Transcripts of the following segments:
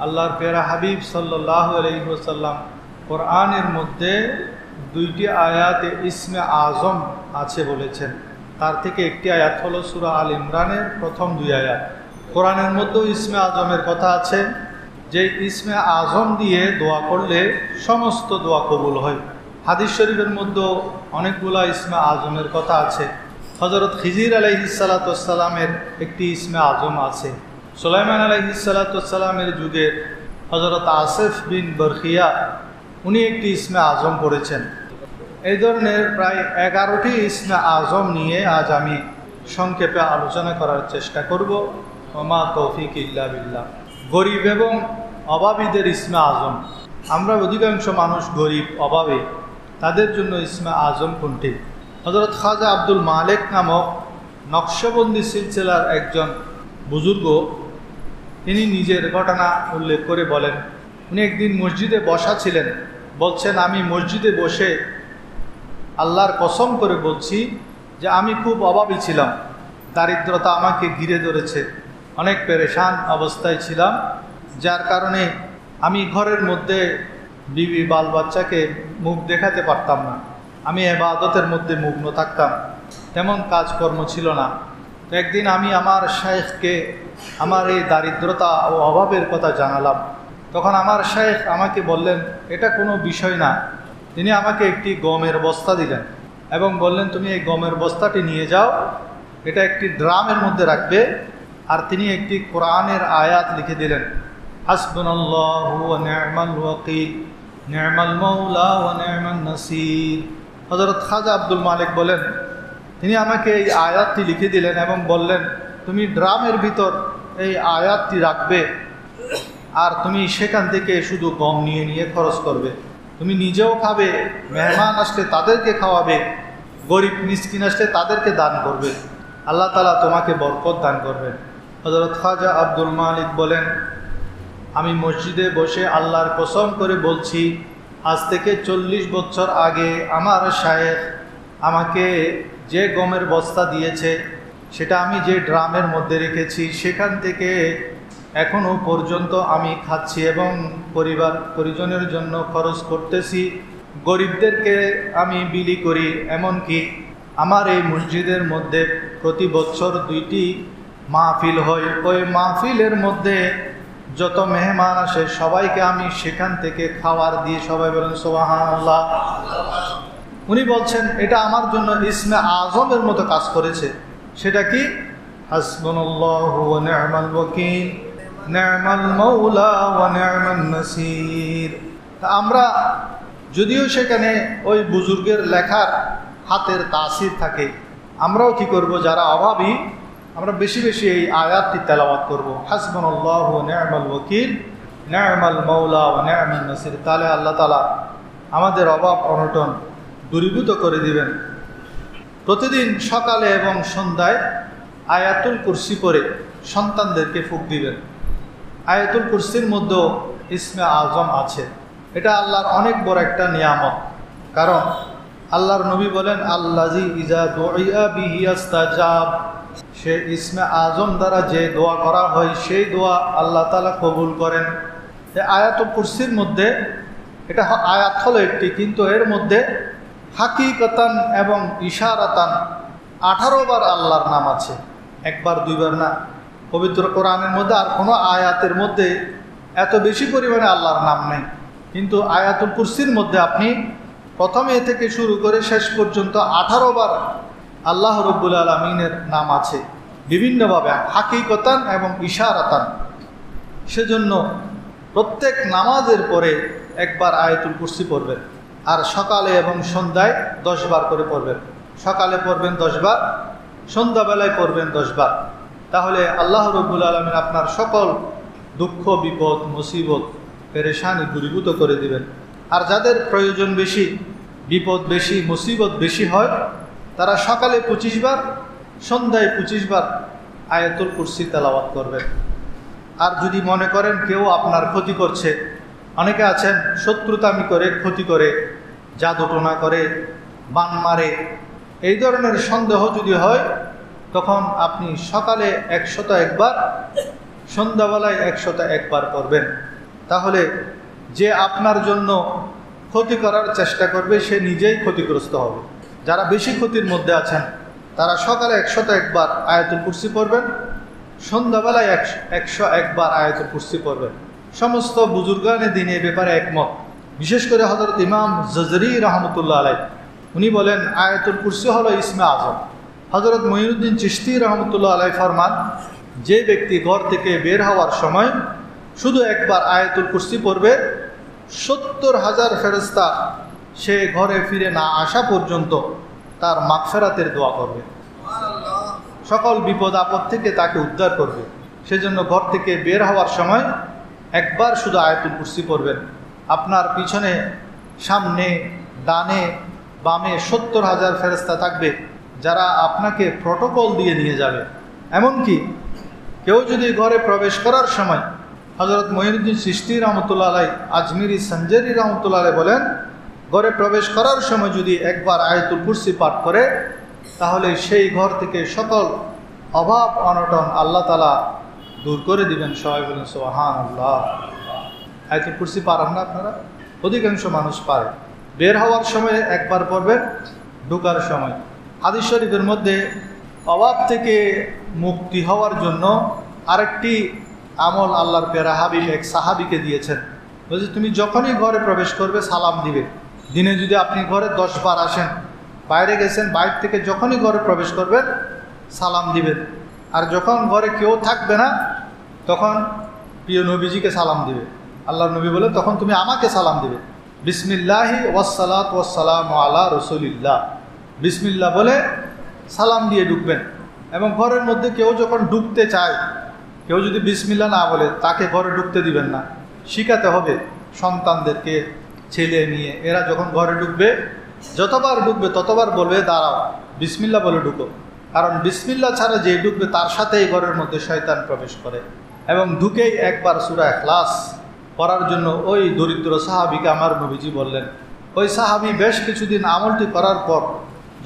আল্লাহর প্যারা হাবিব সাল্লাল্লাহু আলাইহি ওয়াসাল্লাম কোরআনের মধ্যে 2টি আয়াতে ইসমে আজম আছে বলেছেন। তার থেকে একটি আয়াত হলো সূরা আল ইমরানের প্রথম 2 আয়াত। কোরআনের মধ্যেও ইসমে আজমের কথা আছে, যে ইসমে আজম দিয়ে দোয়া করলে সমস্ত দোয়া কবুল হয়। হাদিস শরীফের মধ্যেও অনেকগুলা ইসমে আজমের কথা আছে। হযরত খিজির আলাইহিস সালাতু ওয়াস সালামের একটি ইসমে আজম আছে। সুলাইমান আলাইহিস সালাতু ওয়াস সালামের যুগে হযরত আসিফ বিন বরখিয়া উনি একটি ইসমে আজম পড়েছেন। এই ধরনের প্রায় 11টি ইসমে আজম নিয়ে আজ আমি সংক্ষেপে আলোচনা করার চেষ্টা করব। ওমা তৌফিক ইল্লা বিল্লাহ। গরিব এবং অভাবীদের ইসমে আজম। আমরা অধিকাংশ মানুষ গরিব, অভাবী, তাদের জন্য ইসমে আজম কোনটি? হযরত খাজা আব্দুল মালেক নামক নকশবন্দি সিলসিলার একজন বুজুর্গ, তিনি নিজের ঘটনা উল্লেখ করে বলেন, উনি একদিন মসজিদে বসা ছিলেন। বলছেন, আমি মসজিদে বসে আল্লাহর কসম করে বলছি যে আমি খুব অভাবী ছিলাম, দারিদ্রতা আমাকে ঘিরে ধরেছে, অনেক পেরেশান অবস্থায় ছিলাম, যার কারণে আমি ঘরের মধ্যে বিবি বাল বাচ্চাকে মুখ দেখাতে পারতাম না। আমি ইবাদতের মধ্যে মগ্ন থাকতাম, তেমন কাজকর্ম ছিল না। তো একদিন আমি আমার শাইখকে আমার এই দারিদ্রতা ও অভাবের কথা জানালাম। তখন আমার শাইখ আমাকে বললেন, এটা কোনো বিষয় না। তিনি আমাকে একটি গমের বস্তা দিলেন এবং বললেন, তুমি এই গমের বস্তাটি নিয়ে যাও, এটা একটি ড্রামের মধ্যে রাখবে। আর তিনি একটি কোরআনের আয়াত লিখে দিলেন, হাসবুনাল্লাহু ওয়া নি'মাল ওয়াকিল, নি'মাল মাওলা ওয়া নি'মান নাসির। হযরত খাজা আব্দুল মালিক বলেন, তিনি আমাকে এই আয়াতটি লিখে দিলেন এবং বললেন, তুমি ড্রামের ভিতর এই আয়াতটি রাখবে আর তুমি সেখান থেকে শুধু গম নিয়ে নিয়ে খরচ করবে। তুমি নিজেও খাবে, মেহমান আসলে তাদেরকে খাওয়াবে, গরিব মিসকিন আসলে তাদেরকে দান করবে। আল্লাহ তাআলা তোমাকে বরকত দান করবেন। হযরত খাজা আব্দুল মালিক বলেন, আমি মসজিদে বসে আল্লাহর কসম করে বলছি, আজ থেকে 40 বছর আগে আমার শায়েখ আমাকে যে গমের বস্তা দিয়েছে, সেটা আমি যে ড্রামের মধ্যে রেখেছি, সেখান থেকে এখনও পর্যন্ত আমি খাচ্ছি এবং পরিজনের জন্য খরচ করতেছি। গরিবদেরকে আমি বিলি করি। এমনকি আমার এই মসজিদের মধ্যে প্রতি বছর 2টি মাহফিল হয়। ওই মাহফিলের মধ্যে যত মেহমান আসে সবাইকে আমি সেখান থেকে খাবার দিয়ে, সবাই বলেন সুবহানাল্লাহ। উনি বলছেন, এটা আমার জন্য ইসমে আজমের মতো কাজ করেছে। সেটা কি? হাসবুনাল্লাহু ওয়া নি'মাল ওয়াকিল, নি'মাল মাওলা ওয়া নি'মান নাসির। আমরা যদিও সেখানে ওই বুজুর্গের লেখার হাতের তাসির থাকে, আমরাও কি করব, যারা অভাবী, আমরা বেশি বেশি এই আয়াতটি তেলাওয়াত করব, হাসবুনাল্লাহু ওয়া নি'মাল ওয়াকিল, নি'মাল মাওলা ওয়া নি'মান নাসির। তাহলে আল্লাহ তাআলা আমাদের অভাব অনটন দূরীভূত করে দিবেন। প্রতিদিন সকালে এবং সন্ধ্যায় আয়াতুল কুরসি পড়ে সন্তানদেরকে ফুঁক দিবেন। আয়াতুল কুরসির মধ্যেও ইসমে আজম আছে। এটা আল্লাহর অনেক বড় একটা নিয়ামত। কারণ আল্লাহর নবী বলেন, আল্লাযী ইযা দুইয়া বিহি ইস্তাজাব। সে ইসমে আজম দ্বারা যে দোয়া করা হয়, সেই দোয়া আল্লাহ তাআলা কবুল করেন। আয়াতুল কুরসির মধ্যে, এটা আয়াত হলো একটি, কিন্তু এর মধ্যে হাকিকতান এবং ইশারাতান 18 বার আল্লাহর নাম আছে, একবার দুইবার না। পবিত্র কোরআনের মধ্যে আর কোনো আয়াতের মধ্যে এত বেশি পরিমাণে আল্লাহর নাম নেই, কিন্তু আয়াতুল কুরসির মধ্যে আপনি প্রথমে থেকে শুরু করে শেষ পর্যন্ত 18 বার আল্লাহ রব্বুল আলামিনের নাম আছে, বিভিন্নভাবে হাকিকতান এবং ইশারাতান। সেজন্য প্রত্যেক নামাজের পরে একবার আয়াতুল কুরসি পড়বেন, আর সকালে এবং সন্ধ্যায় 10 বার করে পড়বেন। সকালে পড়বেন 10 বার, সন্ধ্যাবেলায় পড়বেন 10 বার। তাহলে আল্লাহ রব্বুল আলামিন আপনার সকল দুঃখ, বিপদ, মুসিবত, পেরেশানি দূরীভূত করে দিবেন। আর যাদের প্রয়োজন বেশি, বিপদ বেশি, মুসিবত বেশি হয়, তারা সকালে 25 বার, সন্ধ্যায় 25 বার আয়াতুল কুরসি তেলাওয়াত করবেন। আর যদি মনে করেন কেউ আপনার ক্ষতি করছে, অনেকে আছেন শত্রুতামি করে, ক্ষতি করে, জাদুটোনা করে, বান মারে, এই ধরনের সন্দেহ যদি হয়, তখন আপনি সকালে 101 বার, সন্ধ্যাবেলায় 101 বার করবেন। তাহলে যে আপনার জন্য ক্ষতি করার চেষ্টা করবে সে নিজেই ক্ষতিগ্রস্ত হবে। যারা বেশি ক্ষতির মধ্যে আছেন তারা সকালে 101 বার আয়াতুল কুরসি পড়বেন, সন্ধ্যাবেলায় 101 বার আয়াতুল কুরসি পড়বেন। সমস্ত বুজুর্গানে দিন এ ব্যাপারে একমত। বিশেষ করে হযরত ইমাম জজরি রহমতুল্লাহ আলাইহ উনি বলেন আয়াতুল কুরসি হলো ইসমে আজম। হযরত মুঈনুদ্দিন চিশতি রহমতুল্লাহ আলাইহ ফরমান, যে ব্যক্তি ঘর থেকে বের হওয়ার সময় শুধু একবার আয়াতুল কুরসি পড়বে 70,000 ফেরেশতা সে ঘরে ফিরে না আসা পর্যন্ত তার মাগফিরাতের দোয়া করবে, সকল বিপদ আপদ থেকে তাকে উদ্ধার করবে। সেজন্য ঘর থেকে বের হওয়ার সময় একবার শুধু আয়াতুল কুরসি পড়বেন। আপনার পিছনে, সামনে, ডানে, বামে 70,000 ফেরেশতা থাকবে যারা আপনাকে প্রটোকল দিয়ে নিয়ে যাবে। এমনকি কেউ যদি ঘরে প্রবেশ করার সময়, হযরত মুঈনুদ্দিন চিশতি রহমতুল্লাহ আলাইহ, আজমিরি সঞ্জারি রহমতুল্লাহ আলাইহ বলেন, ঘরে প্রবেশ করার সময় যদি একবার আয়াতুল কুরসি পাঠ করে তাহলে সেই ঘর থেকে সকল অভাব অনটন আল্লাহ তাআলা দূর করে দিবেন। সবাই বলেন সুবহানাল্লাহ। আয়াতুল কুরসি পারেন না আপনারা? অধিকাংশ মানুষ পারে। বের হওয়ার সময় একবার পড়বেন, ঢোকার সময়। হাদিস শরীফের মধ্যে অভাব থেকে মুক্তি হওয়ার জন্য আরেকটি আমল আল্লাহর প্যারা হাবিব এক সাহাবীকে দিয়েছেন। বলছে তুমি যখনই ঘরে প্রবেশ করবে সালাম দিবে। দিনে যদি আপনি ঘরে 10 বার আসেন, বাইরে গেছেন, বাইরে থেকে যখনই ঘরে প্রবেশ করবেন সালাম দিবেন। আর যখন ঘরে কেউ থাকবে না তখন প্রিয় নবীজিকে সালাম দিবে। আল্লাহর নবী বলে তখন তুমি আমাকে সালাম দিবে। বিসমিল্লাহি ওয়াসসালাতু ওয়াসসালামু আলা রাসূলিল্লাহ, বিসমিল্লাহ বলে সালাম দিয়ে ঢুকবেন। এবং ঘরের মধ্যে কেউ যখন ঢুকতে চায়, কেউ যদি বিসমিল্লাহ না বলে তাকে ঘরে ঢুকতে দিবেন না। শিখাতে হবে সন্তানদেরকে, ছেলে মেয়ে, এরা যখন ঘরে ঢুকবে যতবার ঢুকবে ততবার বলবে দাঁড়াও, বিসমিল্লাহ বলে ঢুকো। কারণ বিসমিল্লাহ ছাড়া যে ঢুকবে তার সাথেই ঘরের মধ্যে শয়তান প্রবেশ করে। এবং ঢুকেই একবার সূরা ইখলাস পড়ার জন্য ওই দরিদ্র সাহাবীকে আমার নবীজি বললেন। ওই সাহাবী বেশ কিছুদিন আমলটি করার পর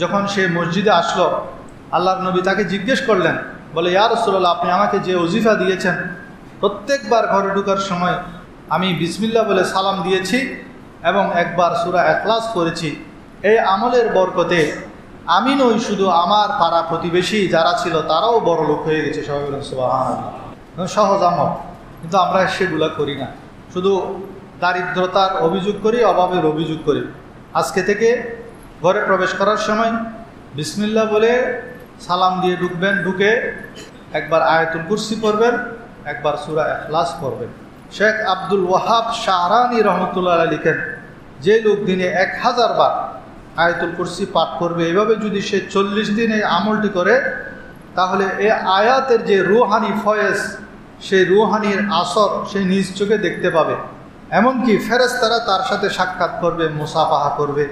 যখন সে মসজিদে আসলো, আল্লাহর নবী তাকে জিজ্ঞেস করলেন, বলে ইয়া রাসূলুল্লাহ, আপনি আমাকে যে ওজিফা দিয়েছেন প্রত্যেকবার ঘরে ঢোকার সময় আমি বিসমিল্লাহ বলে সালাম দিয়েছি এবং একবার সূরা ইখলাস পড়েছি, এই আমলের বরকতে আমি নই শুধু আমার পাড়া প্রতিবেশী যারা ছিল তারাও বড় লোক হয়ে গেছে। সবাই বলেন সুবহানাল্লাহ। সহজ আমল, কিন্তু আমরা সেগুলা করি না, শুধু দারিদ্রতার অভিযোগ করি, অভাবের অভিযোগ করি। আজকে থেকে ঘরে প্রবেশ করার সময় বিসমিল্লাহ বলে সালাম দিয়ে ঢুকবেন, ঢুকে একবার আয়াতুল কুরসি পড়বেন, একবার সূরা ইখলাস পড়বেন। শেখ আব্দুল ওয়াহাব শাহরানি রহমতুল্লাহ আলাইহি লিখেন, যে লোক দিনে 1000 বার আয়াতুল কুরসি পাঠ করবে, এভাবে যদি সে 40 দিন এই আমলটি করে তাহলে এই আয়াতের যে রুহানি ফয়েজ, সেই রুহানির আসর সে নিজ চোখে দেখতে পাবে। এমনকি ফেরেশতারা তার সাথে সাক্ষাৎ করবে, মুসাফাহা করবে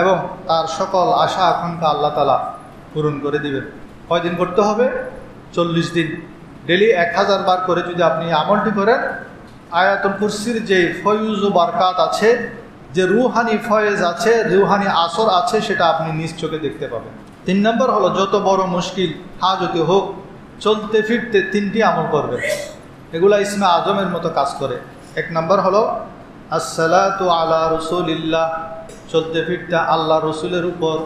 এবং তার সকল আশা আকাঙ্ক্ষা আল্লাহ তাআলা পূরণ করে দিবেন। কয়দিন করতে হবে? 40 দিন। ডেলি 1000 বার করে যদি আপনি আমলটি করেন, আয়াতুল কুরসির যে ফয়ুজ ও বারকাত আছে, যে রুহানি ফয়েজ আছে, রুহানি আসর আছে, সেটা আপনি নিজ চোখে দেখতে পাবেন। 3 নম্বর হলো, যত বড় মুশকিল হাজতে হোক, চলতে ফিরতে 3টি আমল করবেন। এগুলা ইসমে আজমের মতো কাজ করে। 1 নম্বর হলো আসসালাতু আলা রাসূলিল্লাহ, চলতে ফিরতে আল্লাহ রসুলের উপর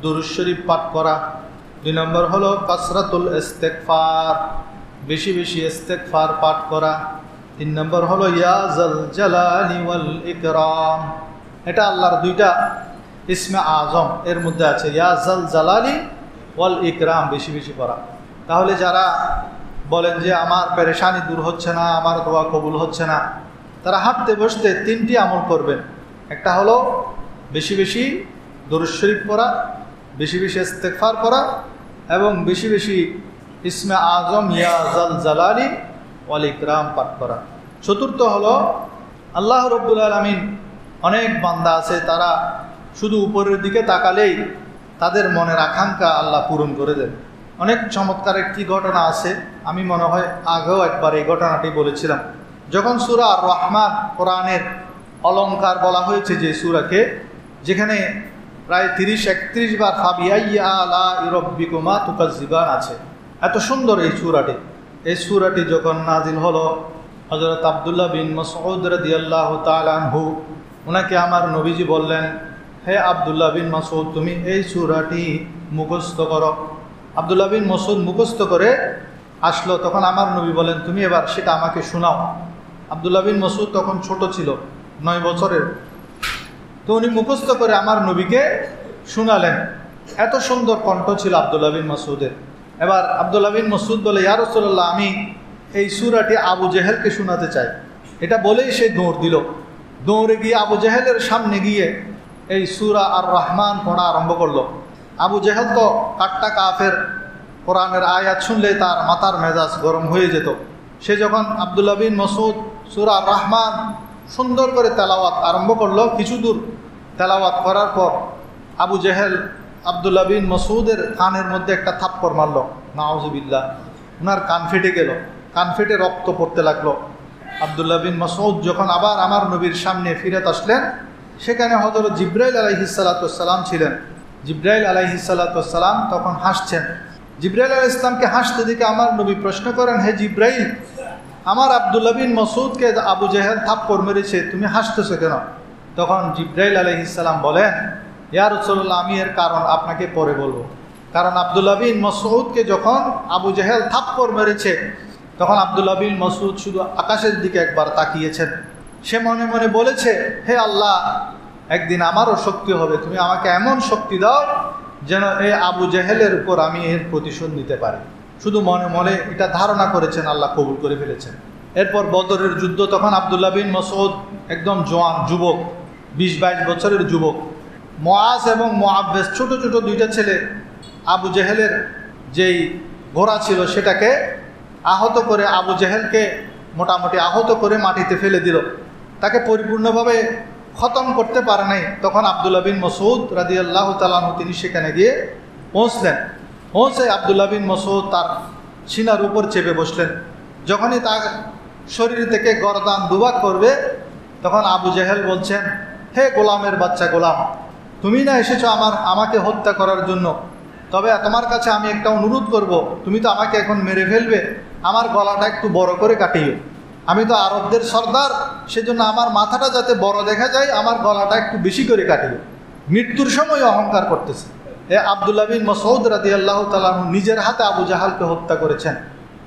দুরূদ শরীফ পাঠ করা। 2 নম্বর হলো কাসরাতুল ইস্তেগফার, বেশি বেশি ইস্তেগফার পাঠ করা। 3 নম্বর হলো ইয়া জাল জালালি ওয়াল ইকরাম, এটা আল্লাহর 2টা ইসমে আজম এর মধ্যে আছে, ইয়া জাল জালালি ওয়াল ইকরাম, বেশি বেশি পড়া। তাহলে যারা বলেন যে আমার পেরেশানি দূর হচ্ছে না, আমার দোয়া কবুল হচ্ছে না, তারা হাঁটতে বসতে 3টি আমল করবেন। একটা হলো বেশি বেশি দুরূদ শরীফ পড়া, বেশি বেশি ইস্তেগফার করা এবং বেশি বেশি ইসমে আজম ইয়া জাল জালালি ওয়াল ইকরাম পাঠ করা। 4র্থ হলো আল্লাহ রাব্বুল আলামিন, অনেক বান্দা আছে তারা শুধু উপরের দিকে তাকালেই তাদের মনের আকাঙ্ক্ষা আল্লাহ পূরণ করে দেন। অনেক চমৎকার একটি ঘটনা আছে, আমি মনে হয় আগেও একবার এই ঘটনাটি বলেছিলাম। যখন সূরা আর রহমান, কোরআনের অলংকার বলা হয়েছে যে সূরাকে, যেখানে প্রায় 30-31 বার ফাবিআইয়ি আলাই রাব্বিকুমা তুকাজ্জিবান আছে, এত সুন্দর এই সূরাটি। এই সূরাটি যখন নাজিল হলো, হযরত আব্দুল্লাহ বিন মাসউদ রাদিয়াল্লাহু তাআলা আনহু, ওনাকে আমার নবীজি বললেন, হে আব্দুল্লাহ বিন মাসউদ, তুমি এই সূরাটি মুখস্থ করো। আব্দুল্লাহ বিন মাসউদ মুখস্থ করে আসলো। তখন আমার নবী বলেন, তুমি এবার সেটা আমাকে শোনাও। আব্দুল্লাহ বিন মাসউদ তখন ছোট ছিল, 9 বছরের। তো উনি মুখস্থ করে আমার নবীকে শোনালেন। এত সুন্দর কণ্ঠ ছিল আব্দুল্লাহ বিন মাসউদের। এবার আব্দুল্লাহ বিন মাসউদ বলে, ইয়া রাসূলুল্লাহ, আমি এই সূরাটি আবু জেহেলকে শোনাতে চাই। এটা বলেই সে দৌড় দিল। দৌড়ে গিয়ে আবু জেহেলের সামনে গিয়ে এই সূরা আর রহমান পড়া আরম্ভ করলো। আবু জেহেল তো কাট্টা কাফের, কোরআনের আয়াত শুনলে তার মাথার মেজাজ গরম হয়ে যেত। সে যখন আব্দুল্লাহ বিন মাসউদ সূরা আর রহমান সুন্দর করে তেলাওয়াত আরম্ভ করলো, কিছু দূর তেলাওয়াত করার পর আবু জেহেল আব্দুল্লাহ বিন মাসউদের কানের মধ্যে একটা থাপ্পড় মারল। নাউযুবিল্লাহ। ওনার কান ফেটে গেল, কান ফেটে রক্ত পড়তে লাগলো। আব্দুল্লাহ বিন মাসউদ যখন আবার আমার নবীর সামনে ফিরত আসলেন, সেখানে হযরত জিবরাইল আলাইহিস সালাতু ওয়াস সালাম ছিলেন। জিবরাইল আলাইহিস সালাতু ওয়াস সালাম তখন হাসছেন। জিবরাইল আলাইহিস সালামকে হাসতে দেখে আমার নবী প্রশ্ন করেন, হে জিবরাইল, আমার আব্দুল্লাহ বিন মাসউদকে আবু জেহেল থাপ্পড় মেরেছে, তুমি হাসতেছো কেন? তখন জিবরাইল আলাইহিস সালাম বলেন, ইয়া রাসূলুল্লাহ, আমি এর কারণ আপনাকে পরে বলবো। কারণ আব্দুল্লাহ বিন মাসউদকে যখন আবু জেহেল থাপ্পড় মেরেছে, তখন আব্দুল্লাহ বিন মাসউদ শুধু আকাশের দিকে একবার তাকিয়েছেন। সে মনে মনে বলেছে, হে আল্লাহ, একদিন আমারও শক্তি হবে, তুমি আমাকে এমন শক্তি দাও যেন এই আবু জেহেলের উপর আমি এর প্রতিশোধ নিতে পারি। শুধু মনে মনে এটা ধারণা করেছেন, আল্লাহ কবুল করে ফেলেছেন। এরপর বদরের যুদ্ধ। তখন আব্দুল্লাহ বিন মাসউদ একদম জওয়ান যুবক, 20-22 বছরের যুবক। মুআজ এবং মুআব্বাস ছোট ছোট দুইটা ছেলে আবু জেহেলের যেই ঘোড়া ছিল সেটাকে আহত করে, আবু জেহেলকে মোটামুটি আহত করে মাটিতে ফেলে দিল। তাকে পরিপূর্ণভাবে খতম করতে পারে নাই। তখন আব্দুল্লাহ বিন মাসউদ রাদিয়াল্লাহু তাআলা আনহু তিনি সেখানে গিয়ে পৌঁছলেন। পৌঁছে আব্দুল্লাহ বিন মাসউদ তার সিনার উপর চেপে বসলেন। যখনই তার শরীর থেকে গর্দান দুভাগ করবে, তখন আবু জেহেল বলছেন, হে গোলামের বাচ্চা গোলাম, তুমি না এসেছো আমাকে হত্যা করার জন্য, তবে তোমার কাছে আমি একটা অনুরোধ করব, তুমি তো আমাকে এখন মেরে ফেলবে, আমার গলাটা একটু বড় করে কাটিও। আমি তো আরবদের সর্দার, সেজন্য আমার মাথাটা যাতে বড় দেখা যায়, আমার গলাটা একটু বেশি করে কাটিও। মৃত্যুর সময় অহংকার করতেছে। এ আব্দুল্লাহ বিন মাসউদ রাদিয়াল্লাহু তাআলা আনহু নিজের হাতে আবু জাহালকে হত্যা করেছেন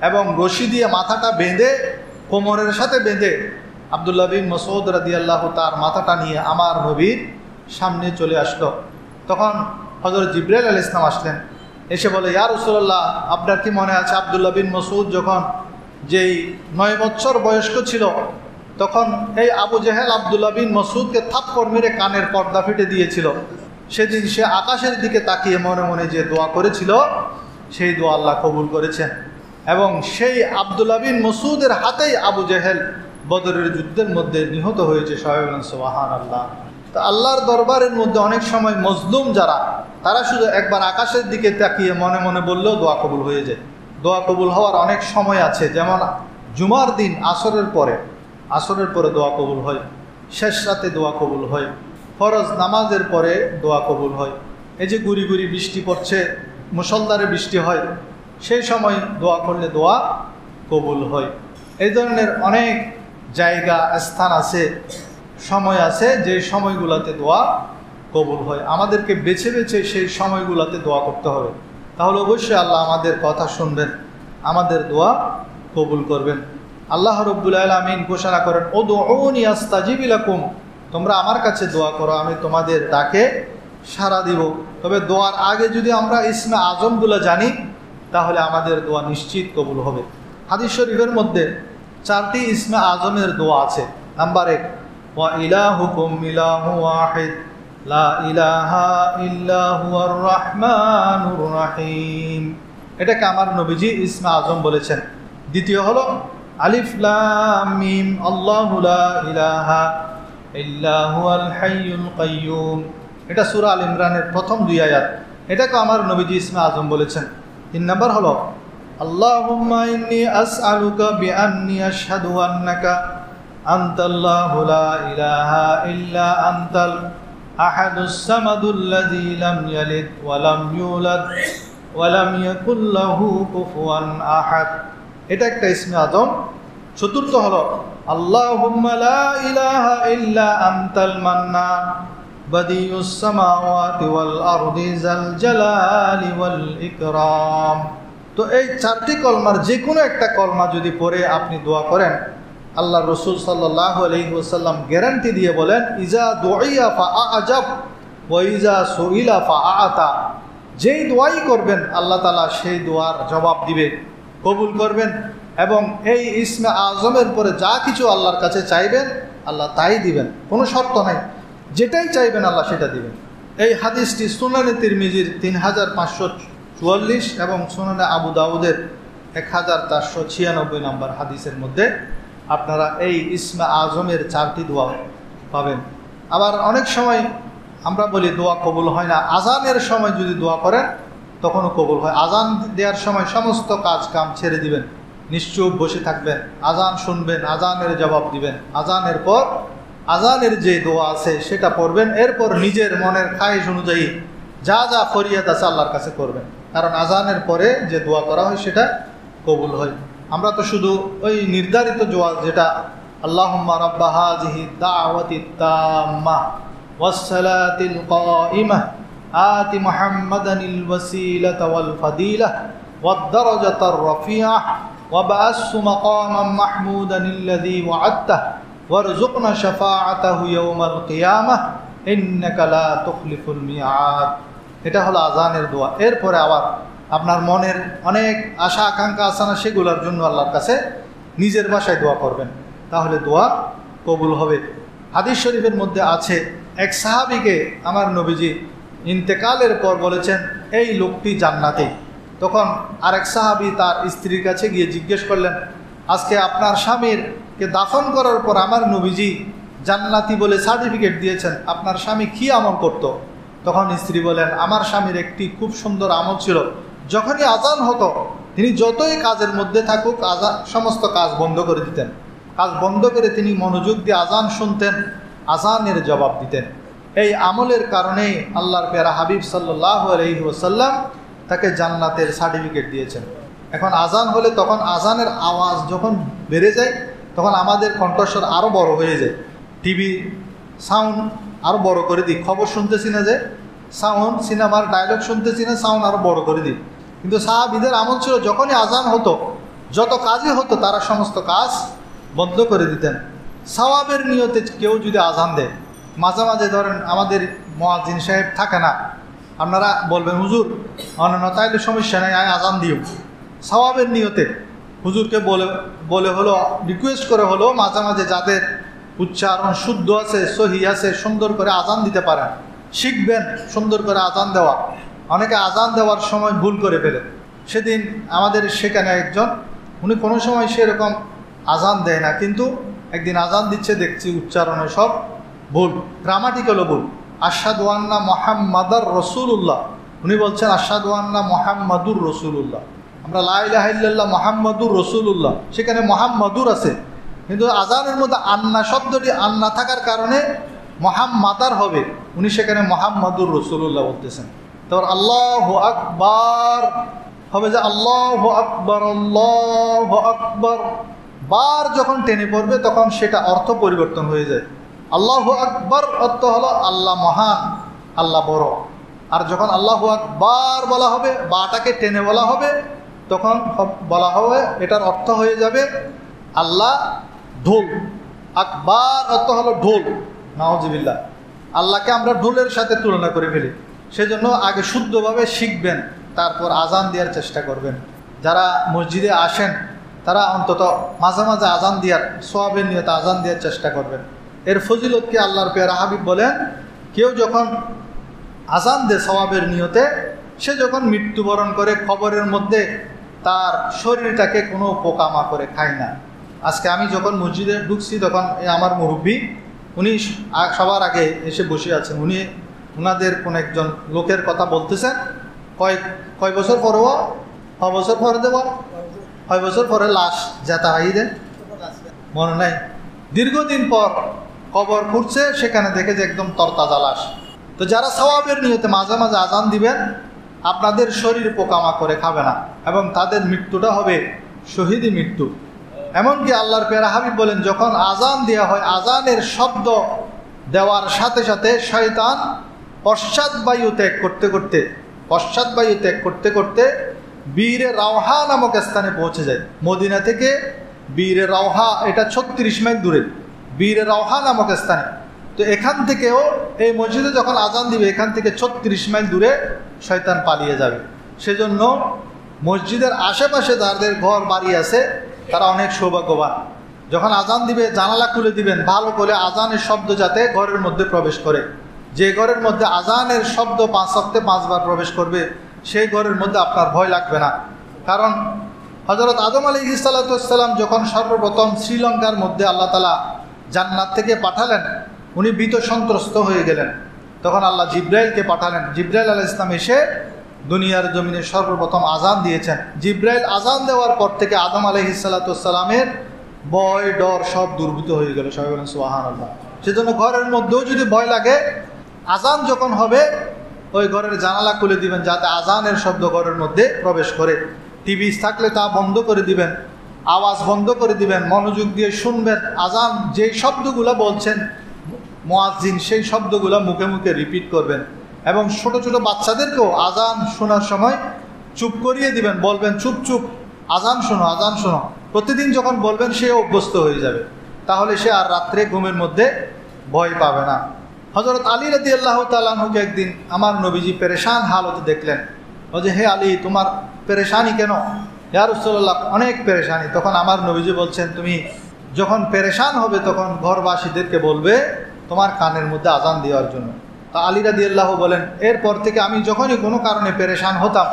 এবং রশি দিয়ে মাথাটা বেঁধে, কোমরের সাথে বেঁধে আব্দুল্লাহ বিন মাসউদ রাদিয়াল্লাহু তার মাথাটা নিয়ে আমার নবীর সামনে চলে আসলো। তখন হযরত জিবরাইল আলাইহিস সালাম আসলেন। এসে বলে, ইয়া রাসূলুল্লাহ, আপনার কি মনে আছে আব্দুল্লাহ বিন মাসউদ যখন যেই 9 বছর বয়স্ক ছিল, তখন এই আবু জেহেল আব্দুল্লাহ বিন মাসউদকে থাপ্পড় মেরে কানের পর্দা ফেটে দিয়েছিল। সেদিন সে আকাশের দিকে তাকিয়ে মনে মনে যে দোয়া করেছিল, সেই দোয়া আল্লাহ কবুল করেছেন। এবং সেই আব্দুল্লাহ বিন মাসউদের হাতেই আবু জেহেল বদরের যুদ্ধের মধ্যে নিহত হয়েছে। সুবহানাল্লাহ। তো আল্লাহর দরবারের মধ্যে অনেক সময় মজলুম যারা, তারা শুধু একবার আকাশের দিকে তাকিয়ে মনে মনে বললেও দোয়া কবুল হয়ে যায়। দোয়া কবুল হওয়ার অনেক সময় আছে, যেমন জুমার দিন আসরের পরে দোয়া কবুল হয়, শেষ রাতে দোয়া কবুল হয়, ফরজ নামাজের পরে দোয়া কবুল হয়। এই যে গুড়ি গুড়ি বৃষ্টি পড়ছে, মুষলধারে বৃষ্টি হয়, সেই সময় দোয়া করলে দোয়া কবুল হয়। এই ধরনের অনেক জায়গা, স্থান আছে, সময় আছে, যে সময়গুলোতে দোয়া কবুল হয়। আমাদেরকে বেছে বেছে সেই সময়গুলোতে দোয়া করতে হবে, তাহলে অবশ্যই আল্লাহ আমাদের কথা শুনবেন, আমাদের দোয়া কবুল করবেন। আল্লাহ রাব্বুল আলামিন ঘোষণা করেন, উদউনি আস্তাজিব লাকুম, তোমরা আমার কাছে দোয়া করো, আমি তোমাদের ডাকে সাড়া দিব। তবে দোয়ার আগে যদি আমরা ইসমে আজমগুলো জানি, তাহলে আমাদের দোয়া নিশ্চিত কবুল হবে। হাদিস শরীফের মধ্যে 4টি ইসমে আজমের দোয়া আছে। নাম্বার 1, ওয়া ইলাহুকুম ইলাহু ওয়াহিদ লা ইলাহা ইল্লা হুয়ার রহমানুর রহিম। এটাকে আমার নবীজি ইসমে আজম বলেছেন। দ্বিতীয় হলো আলিফ লাম মিম আল্লাহু লা ইলাহা ইল্লা হুয়াল হাইয়ুল কাইয়্যুম। এটা সূরা আল ইমরানের প্রথম 2 আয়াত। এটাকে আমার নবীজি ইসমে আজম বলেছেন। 3 নম্বর হলো আল্লাহুম্মা ইন্নী আসআলুকা বিআন্নী আশহাদু আন্নাকা আনতাল্লাহু লা ইলাহা ইল্লা আনতাল আহাদুস সামাদুল্লাযী লাম ইয়ালিদ ওয়া লাম ইউলাদ ওয়া লাম ইয়াকুল লাহু কুফুয়ান আহাদ। এটা একটা ইসমে আজম। চতুর্থ হলো আল্লাহুম্মা লা ইলাহা ইল্লা আনতাল মান্নান বাদিউস সামাওয়াতি ওয়াল আরদি যাল জালালি ওয়াল ইকরাম। তো এই চারটি কলমার যে কোনো একটা কলমা যদি পড়ে আপনি দোয়া করেন, আল্লাহ রসুল সাল্লাল্লাহু আলাইহি ওয়াসাল্লাম গ্যারান্টি দিয়ে বলেন, ইজা দুইয়া ফাআজাব ওয়া ইজা সুইলা ফাআতা। যেই দোয়াই করবেন আল্লাহ তাআলা সেই দোয়ার জবাব দিবে, কবুল করবেন। এবং এই ইসমে আজমের পরে যা কিছু আল্লাহর কাছে চাইবেন আল্লাহ তাই দিবেন, কোনো শর্ত নাই, যেটাই চাইবেন আল্লাহ সেটা দিবেন। এই হাদিসটি সুনানে তিরমিজির 3544 এবং সুনানে আবু দাউদের 1496 নম্বর হাদিসের মধ্যে আপনারা এই ইসমে আজমের 4টি দোয়া পাবেন। আবার অনেক সময় আমরা বলি দোয়া কবুল হয় না, আজানের সময় যদি দোয়া করেন তখনও কবুল হয়। আজান দেওয়ার সময় সমস্ত কাজ কাম ছেড়ে দিবেন, নিশ্চুপ বসে থাকবেন, আজান শুনবেন, আজানের জবাব দিবেন। আজানের পর আজানের যে দোয়া আছে সেটা পড়বেন, এরপর নিজের মনের খায়েশ অনুযায়ী যা যা ফরিয়াদ আছে আল্লাহর কাছে করবেন, কারণ আজানের পরে যে দোয়া করা হয় সেটা কবুল হয়। আমরা তো শুধু ওই নির্ধারিত দোয়া যেটা আল্লাহুম্মা রাব্বা হাযিহি দাওয়াতিত তাম্মা ওয়াস সালাতিল কাইমা আতি মুহাম্মাদানিল ওয়াসিলাতা ওয়াল ফাদিলাহ ওয়াদ দারাজাতার রাফিআহ ওয়া বা'আসহু মাকামান মাহমুদানিল্লাযী ওয়া'আদতাহ ওয়ারযুকনা শাফাআতাহু ইয়াওমাল কিয়ামাহ ইন্নাকা লা তুখলিফুল মিআদ। এটা হলো আজানের দোয়া। এরপরে আবার আপনার মনের অনেক আশা আকাঙ্ক্ষা আছে না, সেগুলোর জন্য আল্লাহর কাছে নিজের ভাষায় দোয়া করবেন, তাহলে দোয়া কবুল হবে। হাদিস শরীফের মধ্যে আছে, এক সাহাবীকে আমার নবীজি ইন্তেকালের পর বলেছেন এই লোকটি জান্নাতি। তখন আরেক সাহাবী তার স্ত্রীর কাছে গিয়ে জিজ্ঞেস করলেন, আজকে আপনার স্বামীরকে দাফন করার পর আমার নবীজি জান্নাতি বলে সার্টিফিকেট দিয়েছেন, আপনার স্বামী কী আমল করত? তখন স্ত্রী বলেন, আমার স্বামীর একটি খুব সুন্দর আমল ছিল, যখনই আজান হতো তিনি যতই কাজের মধ্যে থাকুক সমস্ত কাজ বন্ধ করে দিতেন, কাজ বন্ধ করে তিনি মনোযোগ দিয়ে আজান শুনতেন, আজানের জবাব দিতেন। এই আমলের কারণেই আল্লাহর প্যারা হাবিব সাল্লাল্লাহু আলাইহি ওয়াসাল্লাম তাকে জান্নাতের সার্টিফিকেট দিয়েছেন। এখন আজান হলে তখন আজানের আওয়াজ যখন বেড়ে যায় তখন আমাদের কণ্ঠস্বর আরও বড় হয়ে যায়, টিভি সাউন্ড আরও বড় করে দিই, খবর শুনতেছি না যে সাউন্ড, সিনেমার ডায়লগ শুনতেছি না সাউন্ড আরও বড় করে দিই। কিন্তু সাহাবীদের আমল ছিল যখনই আজান হতো যত কাজই হতো তারা সমস্ত কাজ বন্ধ করে দিতেন। সওয়াবের নিয়তে কেউ যদি আজান দেয়, মাঝে মাঝে ধরেন আমাদের মুয়াজ্জিন সাহেব থাকে না, আপনারা বলবেন হুজুর অনন্য তাইলে সমস্যা নেই আমি আজান দিও, সওয়াবের নিয়তে হুজুরকে বলে হলো রিকোয়েস্ট করে হলো মাঝে মাঝে যাদের উচ্চারণ শুদ্ধ আছে সহি আছে সুন্দর করে আজান দিতে পারেন, শিখবেন সুন্দর করে আজান দেওয়া। অনেকে আজান দেওয়ার সময় ভুল করে ফেলে। সেদিন আমাদের সেখানে একজন, উনি কোনো সময় সেরকম আজান দেয় না, কিন্তু একদিন আজান দিচ্ছে দেখছি উচ্চারণে সব ভুল, গ্রামাটিক্যালও ভুল। আশহাদু আন্না মুহাম্মাদার রাসূলুল্লাহ, উনি বলছেন আশহাদু আন্না মুহাম্মাদুর রাসূলুল্লাহ। আমরা লা ইলাহা ইল্লাল্লাহ মুহাম্মাদুর রাসূলুল্লাহ, সেখানে মুহাম্মাদুর আছে, কিন্তু আজানের মধ্যে আন্না শব্দটি আন্না থাকার কারণে মুহাম্মাদার হবে, উনি সেখানে মুহাম্মাদুর রাসূলুল্লাহ বলতেছেন। তারপর আল্লাহু আকবার হবে যে আল্লাহু আকবার আল্লাহু আকবার, বার যখন টেনে পড়বে তখন সেটা অর্থ পরিবর্তন হয়ে যায়। আল্লাহু আকবার অর্থ হলো আল্লাহ মহান, আল্লাহ বড়। আর যখন আল্লাহু আকবার বলা হবে, বাটাকে টেনে বলা হবে, তখন বলা হবে এটার অর্থ হয়ে যাবে আল্লাহ ঢোল। আকবার অর্থ হলো ঢোল, নাউজুবিল্লাহ। আল্লাহকে আমরা ঢোলের সাথে তুলনা করে ফেলি। সেজন্য আগে শুদ্ধভাবে শিখবেন, তারপর আজান দেওয়ার চেষ্টা করবেন। যারা মসজিদে আসেন তারা অন্তত মাঝে মাঝে আজান দেওয়ার সওয়াবের নিয়তে আজান দেওয়ার চেষ্টা করবেন। এর ফজিলতকে আল্লাহর প্যারা হাবিব বলেন, কেউ যখন আজান দেয় সওয়াবের নিয়তে, সে যখন মৃত্যুবরণ করে খবরের মধ্যে তার শরীরটাকে কোনো পোকামাকড়ে খায় না। আজকে আমি যখন মসজিদে ঢুকছি তখন আমার মুরব্বী উনি সবার আগে এসে বসে আছেন, উনি ওনাদের কোন একজন লোকের কথা বলতেছেন। কয় বছর পরেও বছর পরে দেব, 6 বছর পরে লাশ যেতা হাই দেন মনে নাই। দীর্ঘদিন পর কবর খুঁড়ছে, সেখানে দেখে যে একদম তরতাজা লাশ। তো যারা সওয়াবের নিয়তে মাঝে মাঝে আজান দিবেন, আপনাদের শরীর পোকামাকড়ে খাবে না এবং তাদের মৃত্যুটা হবে শহীদি মৃত্যু। এমনকি আল্লাহর প্যারা হাবিব বলেন, যখন আজান দেওয়া হয়, আজানের শব্দ দেওয়ার সাথে সাথে শয়তান পশ্চাৎবায়ু ত্যাগ করতে করতে বীরে রাওহা নামক স্থানে পৌঁছে যায়। মদিনা থেকে বীরে রাওহা, এটা 36 মাইল দূরে বীরে রাওহা নামক স্থানে। তো এখান থেকেও এই মসজিদে যখন আজান দিবে, এখান থেকে 36 মাইল দূরে শয়তান পালিয়ে যাবে। সেজন্য মসজিদের আশেপাশে যাদের ঘর বাড়ি আছে তারা অনেক সৌভাগ্যবান। যখন আজান দিবে জানালা খুলে দিবেন ভালো করে, আজানের শব্দ যাতে ঘরের মধ্যে প্রবেশ করে। যে ঘরের মধ্যে আজানের শব্দ 5 ওয়াক্তে 5 বার প্রবেশ করবে, সেই ঘরের মধ্যে আপনার ভয় লাগবে না। কারণ হযরত আদম আলাইহিস সালাম যখন সর্বপ্রথম শ্রীলঙ্কার মধ্যে আল্লাহ তাআলা জান্নাত থেকে পাঠালেন, উনি ভীত সন্ত্রস্ত হয়ে গেলেন। তখন আল্লাহ জিব্রাইলকে পাঠালেন। জিব্রাইল আলাইহিস সালাম এসে দুনিয়ার জমিনে সর্বপ্রথম আজান দিয়েছেন। জিব্রাইল আজান দেওয়ার পর থেকে আদম আলাইহিস সালামের ভয় ডর সব দূরীভূত হয়ে গেল। সবাই বলেন সুবহানাল্লাহ। সেজন্য ঘরের মধ্যেও যদি ভয় লাগে, আজান যখন হবে ওই ঘরের জানালা খুলে দিবেন যাতে আজানের শব্দ ঘরের মধ্যে প্রবেশ করে। টিভি থাকলে তা বন্ধ করে দিবেন, আওয়াজ বন্ধ করে দিবেন, মনোযোগ দিয়ে শুনবেন। আজান যেই শব্দগুলো বলছেন মুয়াজ্জিন, সেই শব্দগুলো মুখে মুখে রিপিট করবেন। এবং ছোট ছোট বাচ্চাদেরকেও আজান শোনার সময় চুপ করিয়ে দিবেন, বলবেন চুপ চুপ আজান শোনো, আজান শোনো। প্রতিদিন যখন বলবেন সে অভ্যস্ত হয়ে যাবে, তাহলে সে আর রাত্রে ঘুমের মধ্যে ভয় পাবে না। হযরত আলী রাদিয়াল্লাহু তাআলা আনহুকে একদিন আমার নবীজি পেরেশান হালতে দেখলেন। ও যে, হে আলী, তোমার পেরেশানি কেন? ইয়া রাসূলুল্লাহ, অনেক পেরেশানি। তখন আমার নবীজি বলছেন, তুমি যখন পেরেশান হবে তখন ঘরবাসীদেরকে বলবে তোমার কানের মধ্যে আজান দেওয়ার জন্য। তা আলী রাদিয়াল্লাহু বলেন, এরপর থেকে আমি যখনই কোনো কারণে পেরেশান হতাম,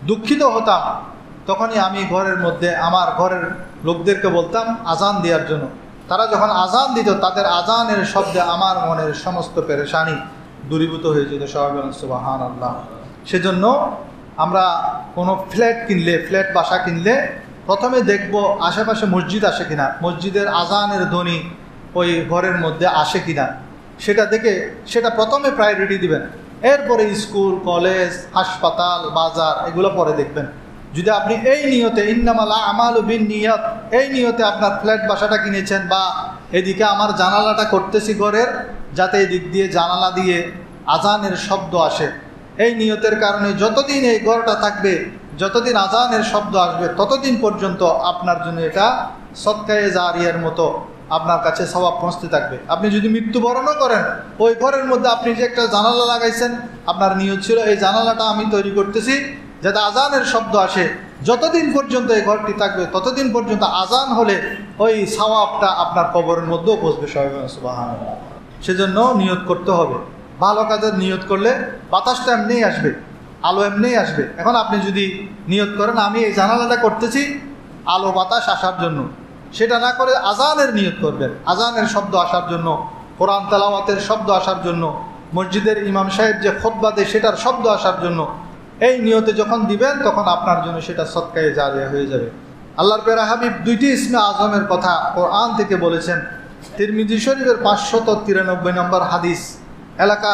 দুঃখিত হতাম, তখনই আমি ঘরের মধ্যে আমার ঘরের লোকদেরকে বলতাম আজান দেওয়ার জন্য। তারা যখন আজান দিত, তাদের আজানের শব্দে আমার মনের সমস্ত পেরেশানি দূরীভূত হয়ে যেত। সবাই বলেন সুবহানাল্লাহ। সেজন্য আমরা কোনো ফ্ল্যাট বাসা কিনলে প্রথমে দেখব আশেপাশে মসজিদ আসে কিনা, মসজিদের আজানের ধ্বনি ওই ঘরের মধ্যে আসে কিনা, সেটা দেখে সেটা প্রথমে প্রায়োরিটি দিবেন। এরপরে স্কুল, কলেজ, হাসপাতাল, বাজার এগুলো পরে দেখবেন। যদি আপনি এই নিয়তে ইন্নামাল আমালু বিন্নিয়াত, এই নিয়তে আপনার ফ্ল্যাট বাসাটা কিনেছেন, বা এদিকে আমার জানালাটা করতেছি ঘরের, যাতে এদিক দিয়ে জানালা দিয়ে আজানের শব্দ আসে, এই নিয়তের কারণে যতদিন এই ঘরটা থাকবে, যতদিন আজানের শব্দ আসবে, ততদিন পর্যন্ত আপনার জন্য এটা সদকায়ে জারিয়ার মতো আপনার কাছে সওয়াব পৌঁছতে থাকবে। আপনি যদি মৃত্যুবরণও করেন, ওই ঘরের মধ্যে আপনি যে একটা জানালা লাগাইছেন, আপনার নিয়ত ছিল এই জানালাটা আমি তৈরি করতেছি যাতে আজানের শব্দ আসে, যতদিন পর্যন্ত এই ঘরটি থাকবে ততদিন পর্যন্ত আজান হলে ওই সওয়াবটা আপনার কবরের মধ্যেও পৌঁছবে। সুবহানাল্লাহ। সেজন্য নিয়ত করতে হবে। ভালো কাজের নিয়ত করলে বাতাসটা এমনিই আসবে, আলো এমনিই আসবে। এখন আপনি যদি নিয়ত করেন আমি এই জানালাটা করতেছি আলো বাতাস আসার জন্য, সেটা না করে আজানের নিয়ত করবেন, আজানের শব্দ আসার জন্য, কোরআন তেলাওয়াতের শব্দ আসার জন্য, মসজিদের ইমাম সাহেব যে খুতবা দেয় সেটার শব্দ আসার জন্য, এই নিয়তে যখন দিবেন তখন আপনার জন্য সেটা সদকায়ে জারিয়া হয়ে যাবে। আল্লাহর প্যারা হাবিব 2টি ইসমে আজমের কথা কোরআন থেকে বলেছেন। তিরমিজি শরীফের 593 নম্বর হাদিস। এলাকা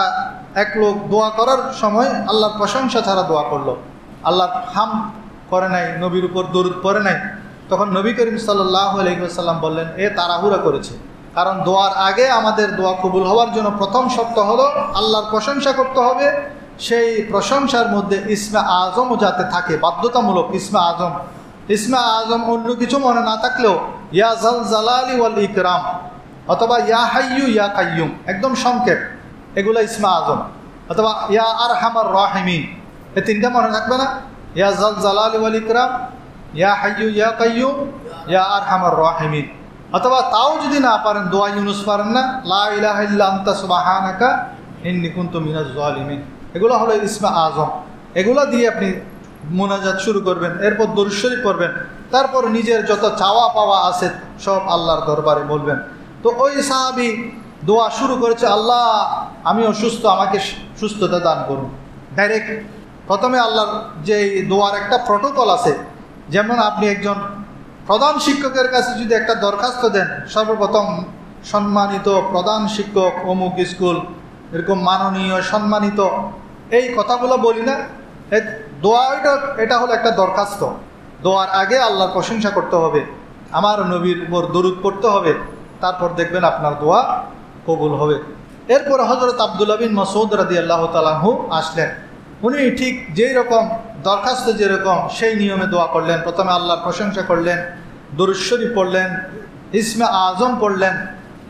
এক লোক দোয়া করার সময় আল্লাহর প্রশংসা ছাড়া দোয়া করলো, আল্লাহর হাম করে নাই, নবীর উপর দরুদ পড়ে নাই। তখন নবী করিম সাল্লাল্লাহু আলাইহি ওয়াসাল্লাম বললেন, এ তাড়াহুড়া করেছে। কারণ দোয়ার আগে আমাদের দোয়া কবুল হওয়ার জন্য প্রথম শর্ত হলো আল্লাহর প্রশংসা করতে হবে। সেই প্রশংসার মধ্যে ইসমে আজমও যাতে থাকে, বাধ্যতামূলক ইসমে আজম। ইসমে আজম অন্য কিছু মনে না থাকলেও ইয়া জাল জালালি ওয়াল ইকরাম অথবা ইয়া হাইয়ু ইয়া কাইয়ুম, একদম সংক্ষেপ, এগুলো ইসমে আজম। অথবা ইয়া আরহামার রাহিমিন, এই তিনটা মনে থাকবে না? ইয়া জাল জালালি ওয়াল ইকরাম, ইয়া হাইয়ু ইয়া কাইয়ুম, ইয়া আরহামার রাহিমিন। অথবা তাও যদি না পারেন, দোয়া ইউনুস পারেন না, লা ইলাহা ইল্লা আনতা সুবহানাকা ইন্নী কুনতু মিনাজ জালিমিন, এগুলো হলো ইসমে আজম। এগুলো দিয়ে আপনি মোনাজাত শুরু করবেন, এরপর দরুদ শরীফ পড়বেন, তারপর নিজের যত চাওয়া পাওয়া আছে সব আল্লাহর দরবারে বলবেন। তো ওই সাহাবী দোয়া শুরু করেছে, আল্লাহ আমি অসুস্থ, আমাকে সুস্থতা দান করুন। ডাইরেক্ট প্রথমে আল্লাহর যে দোয়ার একটা প্রটোকল আছে, যেমন আপনি একজন প্রধান শিক্ষকের কাছে যদি একটা দরখাস্ত দেন, সর্বপ্রথম সম্মানিত প্রধান শিক্ষক অমুক স্কুল, এরকম মাননীয় সম্মানিত, এই কথাগুলো বলি না, দোয়া এটা হলো একটা দরখাস্ত। দোয়ার আগে আল্লাহর প্রশংসা করতে হবে, আমার নবীর উপর দরুদ পড়তে হবে, তারপর দেখবেন আপনার দোয়া কবুল হবে। এরপর হযরত আব্দুল্লাহ বিন মাসউদ রাদিয়াল্লাহু তাআলা আনহু আসলেন। উনি ঠিক যেই রকম দরখাস্ত যেরকম সেই নিয়মে দোয়া করলেন। প্রথমে আল্লাহর প্রশংসা করলেন, দরুদ শরীফ পড়লেন, ইসমে আজম পড়লেন।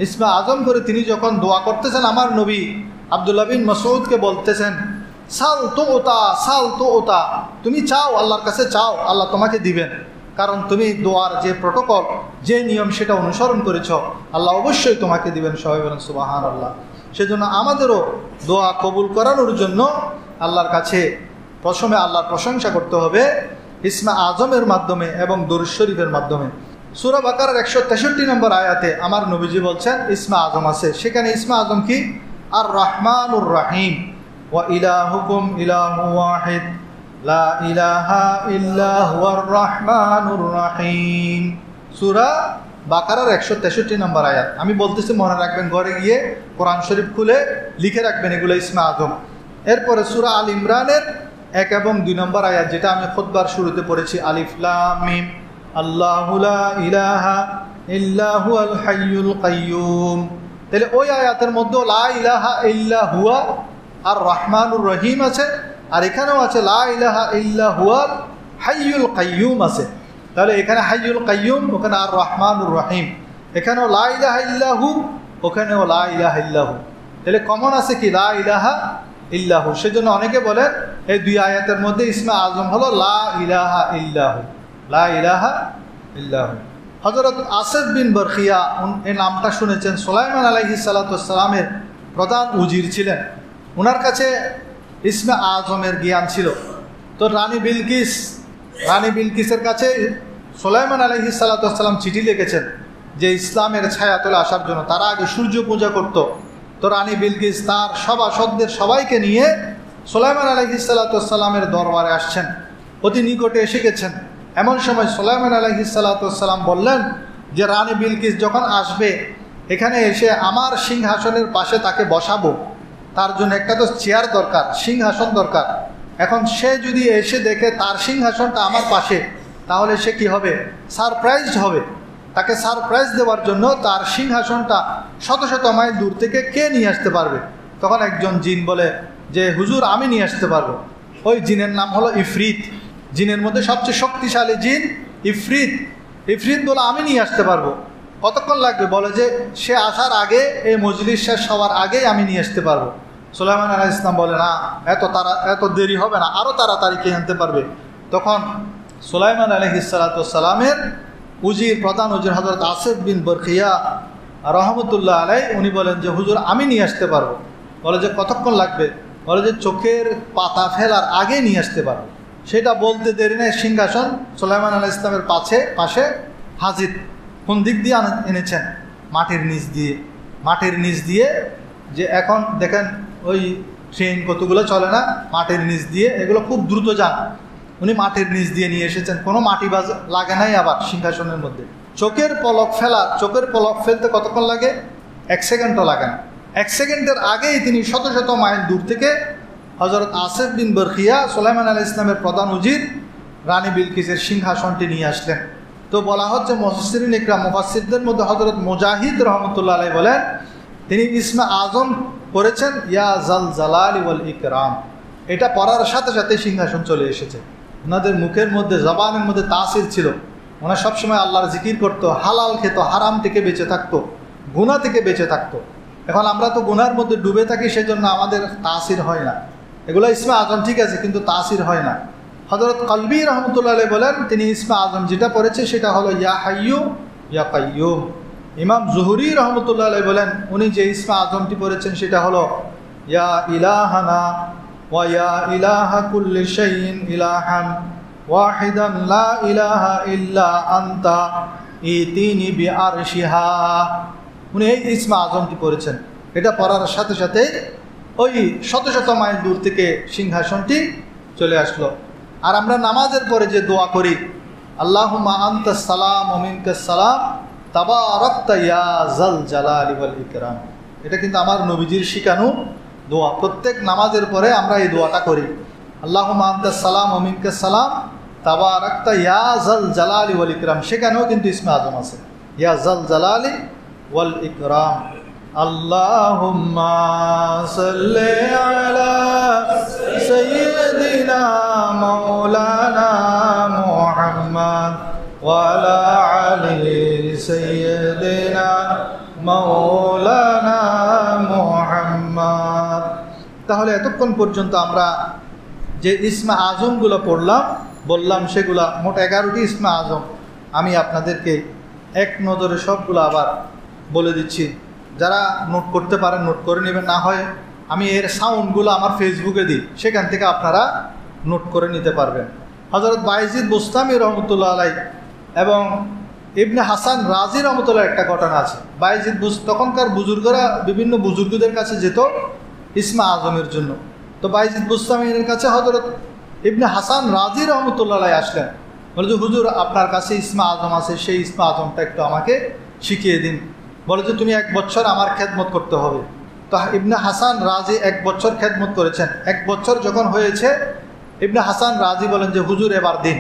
ইসমে আজম করে তিনি যখন দোয়া করতেছেন, আমার নবী আব্দুল্লাহ বিন মাসউদকে বলতেছেন, সাল তো ওতা, তুমি চাও, আল্লাহর কাছে চাও, আল্লাহ তোমাকে দিবেন। কারণ তুমি দোয়ার যে প্রটোকল, যে নিয়ম সেটা অনুসরণ করেছ, আল্লাহ অবশ্যই তোমাকে দিবেন। সবাই বলেন সুবহানাল্লাহ। সেজন্য আমাদেরও দোয়া কবুল করানোর জন্য আল্লাহর কাছে প্রথমে আল্লাহর প্রশংসা করতে হবে ইসমে আজমের মাধ্যমে এবং দরুদ শরীফের মাধ্যমে। সূরা বাকারার 163 নম্বর আয়াতে আমার নবীজি বলছেন ইসমে আজম আছে। সেখানে ইসমে আজম কি? আর রহমানুর রহিম, ওয়া ইলাহুকুম ইলাহু ওয়াহিদ লা ইলাহা ইল্লা হুয়ার রহমানুর রহিম। সূরা বাকারার 163 নম্বর আয়াত। আমি বলতেছি, মনে রাখবেন, ঘরে গিয়ে কোরআন শরীফ খুলে লিখে রাখবেন এগুলো ইসমে আজম। এরপরে সূরা আল ইমরানের 1 এবং 2 নম্বর আয়াত, যেটা আমি খুতবার শুরুতে পড়েছি, আলিফ লাম মিম আল্লাহু লা ইলাহা ইল্লা হুয়াল হাইয়ুল কাইয়্যুম। তাহলে ওই আয়াতের মধ্যে লা ইলাহা ইল্লা হুয়া আর রহমানুর রহিম আছে, আর এখানেও আছে লা ইলাহা ইল্লা হুয়াল হাইয়ুল কাইয়্যুম আছে। তাহলে এখানে হাইয়ুল কাইয়্যুম, ওখানে আর রহমানুর রহিম। এখানেও লা ইলাহা ইল্লাহু, ওখানেও লা ইলাহা ইল্লাহু। তাহলে কমন আছে কি? লা ইলাহা ইল্লাহু। সেজন্য অনেকে বলেন এই 2 আয়াতের মধ্যে ইসমে আজম হলো লা ইলাহা ইল্লাহু, লা ইলাহা ইল্লাহু। হযরত আসিফ বিন বরখিয়া, এই নামটা শুনেছেন, সুলাইমান আলাইহিস সালাতু ওয়াস সালামের প্রধান উজির ছিলেন। ওনার কাছে ইসমে আজমের জ্ঞান ছিল। তো রানী বিলকিসের কাছে সুলাইমান আলাইহিস সালাতু ওয়াস সালাম চিঠি লিখেছেন যে ইসলামের ছায়াতলে আসার জন্য। তারা আগে সূর্য পূজা করত। তো রানী বিলকিস তার সভাসদদের সবাইকে নিয়ে সুলাইমান আলাইহিস সালাতু ওয়াস সালামের দরবারে আসছেন, অতি নিকটে এসে গেছেন। এমন সময় সুলাইমান আলাইহিস সালাতু ওয়াস সালাম বললেন যে রানী বিলকিস যখন আসবে এখানে এসে আমার সিংহাসনের পাশে তাকে বসাবো। তার জন্য একটা তো চেয়ার দরকার, সিংহাসন দরকার। এখন সে যদি এসে দেখে তার সিংহাসনটা আমার পাশে, তাহলে সে কি হবে? সারপ্রাইজড হবে। তাকে সারপ্রাইজ দেওয়ার জন্য তার সিংহাসনটা শত শত মাইল দূর থেকে কে নিয়ে আসতে পারবে? তখন একজন জিন বলে যে হুজুর, আমি নিয়ে আসতে পারবো। ওই জিনের নাম হলো ইফরিত। জিনের মধ্যে সবচেয়ে শক্তিশালী জিন ইফরিত। ইফরিত বলে আমি নিয়ে আসতে পারবো। কতক্ষণ লাগবে? বলে যে সে আসার আগে, এই মজলিস শেষ হওয়ার আগেই আমি নিয়ে আসতে পারবো। সুলাইমান আলাইহিস সালাম বলে না, এত দেরি হবে না, আরও তাড়াতাড়ি কে আনতে পারবে? তখন সুলাইমান আলাইহিস সালাতু ওয়াস সালামের উজির, প্রধান উজির হযরত আসিফ বিন বরখিয়া রহমতুল্লাহ আলাই, উনি বলেন যে হুজুর, আমি নিয়ে আসতে পারবো। বলে যে কতক্ষণ লাগবে? বলে যে চোখের পাতা ফেলার আগে নিয়ে আসতে পারবো। সেটা বলতে দেরি নেই, সিংহাসন সুলাইমান আলাইহিস সালামের পাশে হাজির। কোন দিক দিয়ে এনেছেন? মাটির নিচ দিয়ে। যে এখন দেখেন ওই ট্রেন কতগুলো চলে না, মাটির নিচ দিয়ে, এগুলো খুব দ্রুত যান। উনি মাটির নিচ দিয়ে নিয়ে এসেছেন, কোনো মাটি লাগে নাই আবার সিংহাসনের মধ্যে। চোখের পলক ফেলতে কতক্ষণ লাগে? 1 সেকেন্ডও লাগে না। 1 সেকেন্ডের আগেই তিনি শত শত মাইল দূর থেকে হযরত আসিফ বিন বরখিয়া, সুলাইমান আলাইহিস সালামের প্রধান উজির, রানী বিলকিসের সিংহাসনটি নিয়ে আসলেন। তো বলা হচ্ছে মুফাসসিরিন ইকরাম, মুফাসসিরদের মধ্যে হযরত মুজাহিদ রহমতুল্লাহ আলাইহি বলেন তিনি ইসমে আজম পড়েছেন ইয়া জাল জালালি ওয়াল ইকরাম। এটা পড়ার সাথে সাথে সিংহাসন চলে এসেছে। ওনাদের মুখের মধ্যে, জবানের মধ্যে তাসির ছিল। ওনারা সবসময় আল্লাহর জিকির করতো, হালাল খেত, হারাম থেকে বেঁচে থাকতো, গুনাহ থেকে বেঁচে থাকতো। এখন আমরা তো গুনার মধ্যে ডুবে থাকি, সেজন্য আমাদের তাসির হয় না। এগুলো ইসমে আজম ঠিক আছে, কিন্তু তাসির হয় না। হযরত কলবি রহমতুল্লাহ আলাইহি বলেন তিনি ইসমে আজম যেটা পড়েছে সেটা হলো ইয়া হাইয়ু ইয়া কাইয়ুম। ইমাম জুহরি রহমতুল্লাহ আলাইহি বলেন উনি যে ইসমে আজমটি পড়েছেন সেটা হলো ইয়া ইলাহানা ওয়া ইয়া ইলাহা কুল্লি শাইইন ইলাহান ওয়াহিদান লা ইলাহা ইল্লা আনতা ইতিনি বিআরশিহা। উনি এই ইসমে আজমটি পড়েছেন। এটা পড়ার সাথে সাথে ওই শত শত মাইল দূর থেকে সিংহাসনটি চলে আসলো। আর আমরা নামাজের পরে যে দোয়া করি, আল্লাহুম্মা আনতাস সালাম ওয়া মিনকাস সালাম তাবারাকতা ইয়া জাল জালালি ওয়াল ইকরাম, এটা কিন্তু আমার নবীজির শিখানো দোয়া। প্রত্যেক নামাজের পরে আমরা এই দোয়াটা করি, আল্লাহুম্মা আনতাস সালাম ওয়া মিনকাস সালাম তাবারাকতা ইয়া জাল জালালি ওয়াল ইকরাম, সেখানেও কিন্তু ইসমে আজম আছে, ইয়া জাল জালালি ওয়াল ইকরাম। আল্লাহুম্মা সাল্লি আলা সাইয়্যিদিনা মাওলানা মুহাম্মদ ওয়া আলা আলি সাইয়্যিদিনা মাওলানা মুহাম্মদ। তাহলে এতক্ষণ পর্যন্ত আমরা যে ইসমে আজমগুলো পড়লাম, বললাম, সেগুলা মোট 11টি ইসমে আজম। আমি আপনাদেরকে এক নজরে সবগুলো আবার বলে দিচ্ছি। যারা নোট করতে পারেন নোট করে নেবেন, না হয় আমি এর সাউন্ডগুলো আমার ফেসবুকে দিই, সেখান থেকে আপনারা নোট করে নিতে পারবেন। হযরত বায়েজিদ বুস্তামি রহমতুল্লাহ আলাইহি এবং ইবনে হাসান রাজি রহমতুল্লাহ একটা ঘটনা আছে। বায়েজিদ তখনকার বুজুর্গরা বিভিন্ন বুজুর্গদের কাছে যেত ইসমে আজমের জন্য। তো বায়েজিদ বুস্তামির কাছে হযরত ইবনে হাসান রাজি রহমতুল্লাহ আলাইহি আসলেন, বলে যে হুজুর আপনার কাছে ইসমে আজম আছে, সেই ইসমে আজমটা একটু আমাকে শিখিয়ে দিন। বলে যে তুমি 1 বছর আমার খেদমত করতে হবে। তো ইবনে হাসান রাজি 1 বছর খেদমত করেছেন। 1 বছর যখন হয়েছে, ইবনে হাসান রাজি বলেন যে হুজুর এবার দিন।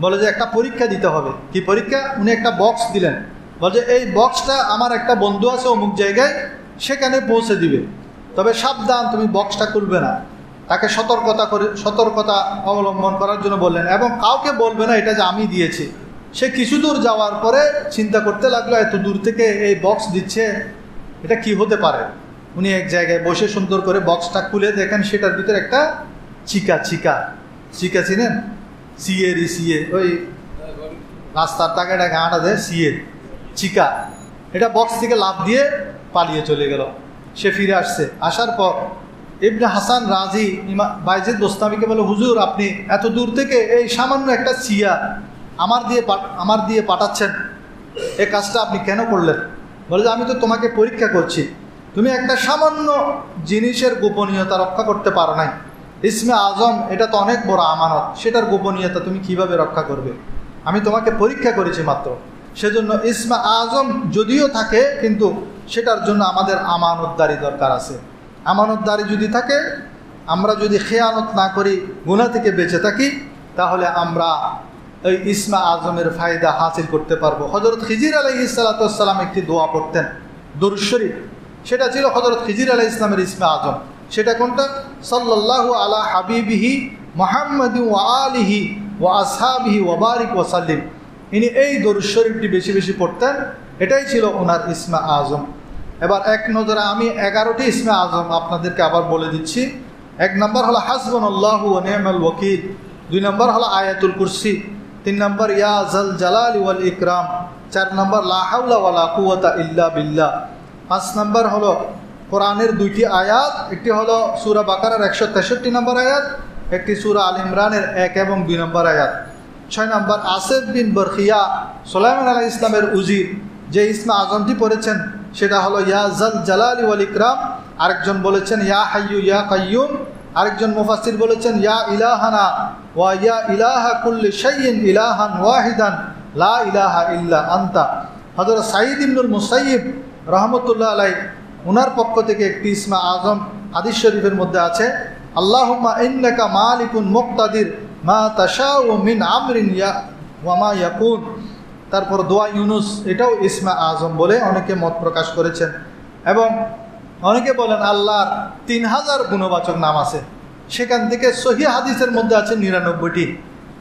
বলে যে একটা পরীক্ষা দিতে হবে। কি পরীক্ষা? উনি একটা বক্স দিলেন, বলে যে এই বক্সটা আমার একটা বন্ধু আছে অমুক জায়গায়, সেখানে পৌঁছে দিবে, তবে সাবধান তুমি বক্সটা খুলবে না। তাকে সতর্কতা অবলম্বন করার জন্য বললেন, এবং কাউকে বলবে না এটা যে আমি দিয়েছি। সে কিছু দূর যাওয়ার পরে চিন্তা করতে লাগলো, এত দূর থেকে এই বক্স দিচ্ছে, এটা কি হতে পারে। উনি এক জায়গায় বসে সুন্দর করে বক্সটা খুলে দেখেন, সেটার ভিতরে একটা চিকা চিনেন? সিএ ওই রাস্তার টাকাটা গাঁটা দেয় সিএ চিকা, এটা বক্স থেকে লাফ দিয়ে পালিয়ে চলে গেল। সে ফিরে আসছে, আসার পর ইবনে হাসান রাজি বায়েজিদ বুস্তামিকে বলে, হুজুর আপনি এত দূর থেকে এই সামান্য একটা চিয়া আমার দিয়ে পাঠাচ্ছেন, এই কাজটা আপনি কেন করলেন? বলে যে আমি তো তোমাকে পরীক্ষা করছি, তুমি একটা সামান্য জিনিসের গোপনীয়তা রক্ষা করতে পারো নাই। ইসমে আজম এটা তো অনেক বড় আমানত, সেটার গোপনীয়তা তুমি কিভাবে রক্ষা করবে? আমি তোমাকে পরীক্ষা করেছি মাত্র। সেজন্য ইসমে আজম যদিও থাকে, কিন্তু সেটার জন্য আমাদের আমানতদারি দরকার আছে। আমানতদারি যদি থাকে, আমরা যদি খেয়ানত না করি, গুনাহ থেকে বেঁচে থাকি, তাহলে আমরা এই ইসমে আজমের ফায়দা হাসিল করতে পারবো। হযরত খিজির আলাইহিস সালাতু ওয়াস সালাম একটি দোয়া পড়তেন, দুরূদ শরীফ, সেটা ছিল হযরত খিজির আলাইহিস সালামের ইসমে আজম। সেটা কোনটা? সাল্লাল্লাহু আলা হাবিবিহি মুহাম্মাদিন ওয়া আলিহি ওয়া আসহাবিহি ওয়া বারিক ওয়া সাল্লিম। ইনি এই দরুদ শরীফটি বেশি বেশি পড়তেন, এটাই ছিল ওনার ইসমে আজম। এবার এক নজরে আমি 11টি ইসমে আজম আপনাদেরকে আবার বলে দিচ্ছি। 1 নম্বর হলো হাসবুনাল্লাহু ওয়া নি'মাল ওয়াকিল, 2 নম্বর হলো আয়াতুল কুরসি, 3 নম্বর ইয়া জাল জালালি ওয়াল ইকরাম, 4 নম্বর লা হাওলা ওয়ালা কুওয়াতা ইল্লা বিল্লাহ, 5 নম্বর হলো কোরআনের 2টি আয়াত, একটি হলো সূরা বাকারার 163 নম্বর আয়াত, একটি সূরা আল ইমরানের 1 এবং 2 নম্বর আয়াত। 6 নম্বর আসিফ বিন বরখিয়া সুলাইমান আলাইহিস ইসলামের উজির যে ইসমে আজমটি পড়েছেন, সেটা হলো ইয়া জাল জালালি ওয়াল ইকরাম। আরেকজন বলেছেন ইয়া হাইয়ু ইয়া কাইয়ুম, আরেকজন মুফাসসির বলেছেন ইয়া ইলাহানা ওয়া ইয়া ইলাহা কুল্লি শাইইন ইলাহান ওয়াহিদান লা ইলাহা ইল্লা আনতা। হযরত সাঈদ ইবনুল মুসাইয়িব রাহমাতুল্লাহ আলাইহি ওনার পক্ষ থেকে একটি ইসমে আজম হাদিস শরীফের মধ্যে আছে, আল্লাহুম্মা ইন্নাকা মালিকুন মুক্তাদির মা তাশাউ মিন আমরিন ইয়া ওয়া মা ইয়াকুন। তারপর দোয়া ইউনুস, এটাও ইসমে আজম বলে অনেকে মত প্রকাশ করেছেন। এবং অনেকে বলেন আল্লাহর 3000 গুণবাচক নাম আছে, সেখান থেকে সহিহ হাদিসের মধ্যে আছে 99টি।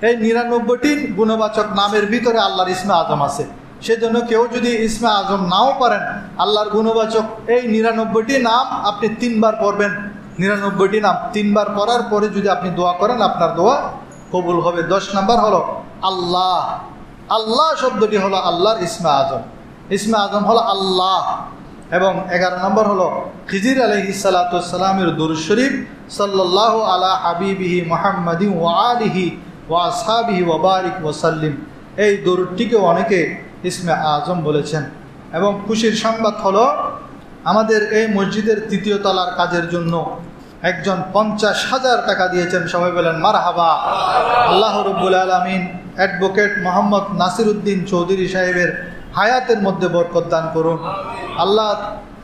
এই 99টি গুণবাচক নামের ভিতরে আল্লাহর ইসমে আজম আছে। সেজন্য কেউ যদি ইসমে আজম নাও পারেন, আল্লাহর গুণবাচক এই 99টি নাম আপনি 3 বার পড়বেন। 99টি নাম 3 বার পড়ার পরে যদি আপনি দোয়া করেন, আপনার দোয়া কবুল হবে। 10 নম্বর হলো আল্লাহ। আল্লাহ শব্দটি হলো আল্লাহর ইসমে আজম। ইসমে আজম হলো আল্লাহ। এবং 11 নম্বর হলো খিজির আলাইহিস সালাতু ওয়াস সালামের দুরূদ শরীফ, সাল্লাল্লাহু আলা হাবিবিহি মুহাম্মাদিন ওয়া আলিহি ওয়া আসহাবিহি ওয়া বারিক ওয়া সাল্লিম। এই দরুদটিকে অনেকে ইসমে আজম বলেছেন। এবং খুশির সংবাদ হলো, আমাদের এই মসজিদের 3য় তলার কাজের জন্য একজন 50,000 টাকা দিয়েছেন। সবাই বলেন মারহাবা। আল্লাহ রাব্বুল আলামিন অ্যাডভোকেট মোহাম্মদ নাসিরউদ্দিন চৌধুরী সাহেবের হায়াতের মধ্যে বরকত দান করুন। আল্লাহ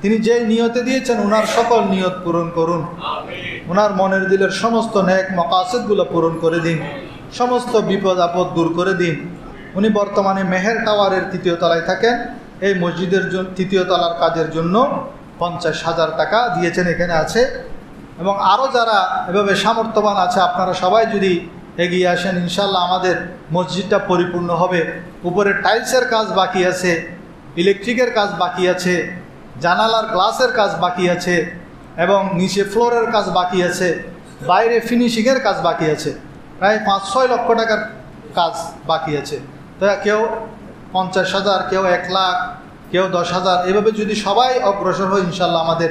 তিনি যেই নিয়তে দিয়েছেন, ওনার সকল নিয়ত পূরণ করুন। ওনার মনের দিলের সমস্ত নেক মাকাসিদগুলো পূরণ করে দিন। সমস্ত বিপদ আপদ দূর করে দিন। উনি বর্তমানে মেহের টাওয়ারের 3য় তলায় থাকেন। এই মসজিদের জন্য 3য় তলার কাজের জন্য 50,000 টাকা দিয়েছেন, এখানে আছে। এবং আরও যারা এভাবে সামর্থ্যবান আছে, আপনারা সবাই যদি এগিয়ে আসেন, ইনশাল্লাহ আমাদের মসজিদটা পরিপূর্ণ হবে। উপরে টাইলসের কাজ বাকি আছে, ইলেকট্রিকের কাজ বাকি আছে, জানালার গ্লাসের কাজ বাকি আছে, এবং নিচে ফ্লোরের কাজ বাকি আছে, বাইরে ফিনিশিংয়ের কাজ বাকি আছে। প্রায় 5-6 লক্ষ টাকার কাজ বাকি আছে। তো কেউ 50,000, কেউ 1 লাখ, কেউ 10,000, এভাবে যদি সবাই অগ্রসর হয়, ইনশাল্লাহ আমাদের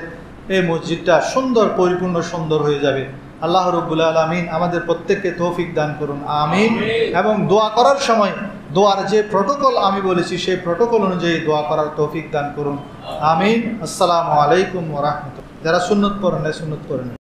এই মসজিদটা সুন্দর, পরিপূর্ণ সুন্দর হয়ে যাবে। আল্লাহ রাব্বুল আলামিন আমাদের প্রত্যেককে তৌফিক দান করুন, আমিন। এবং দোয়া করার সময় দোয়ার যে প্রটোকল আমি বলেছি, সেই প্রটোকল অনুযায়ী দোয়া করার তৌফিক দান করুন, আমিন। আসসালামু আলাইকুম ওয়া রাহমাতুল্লাহ। যারা সুন্নত পড়েন, সুন্নত করেন।